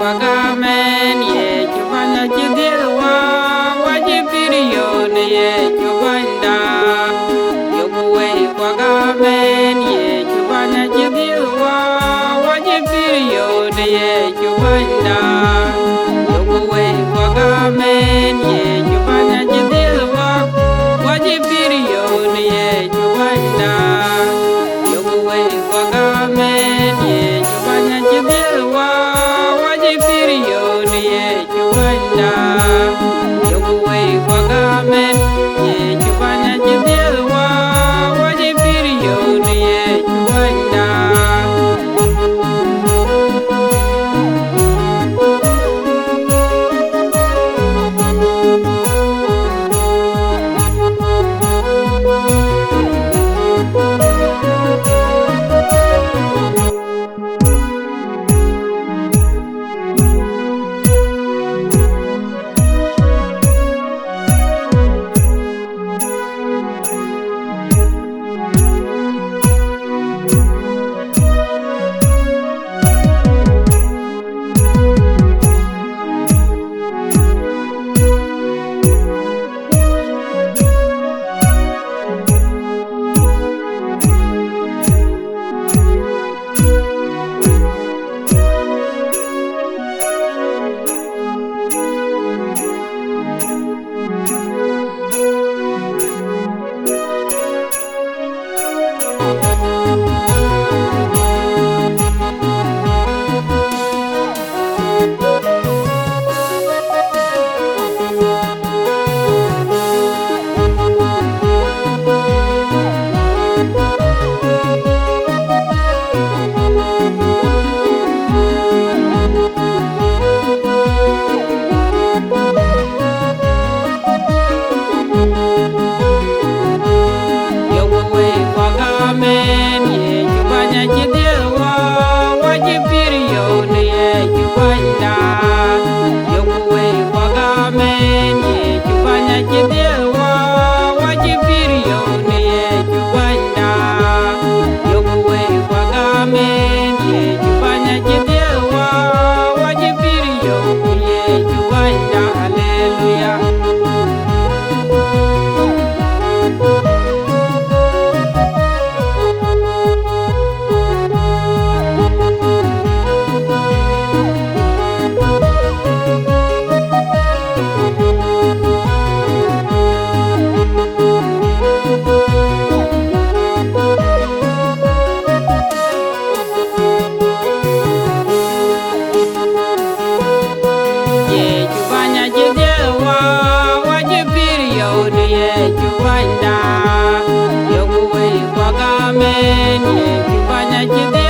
Pagamen ye chubanya chidirwa wajipiriyon ye chubanda yoguwe pagamen ye chubanya chidirwa wajipiriyon ye chubanda yoguwe pagamen ye chubanya chidirwa wajipiriyon ye chubanda yoguwe pagamen ye chubanya chidirwa Piriyon ye chubanda yoguwe pagamen ye chubanya chidirwa waji piriyon ye chubanda Chubanda yoguwe pagamen ye chubanya chide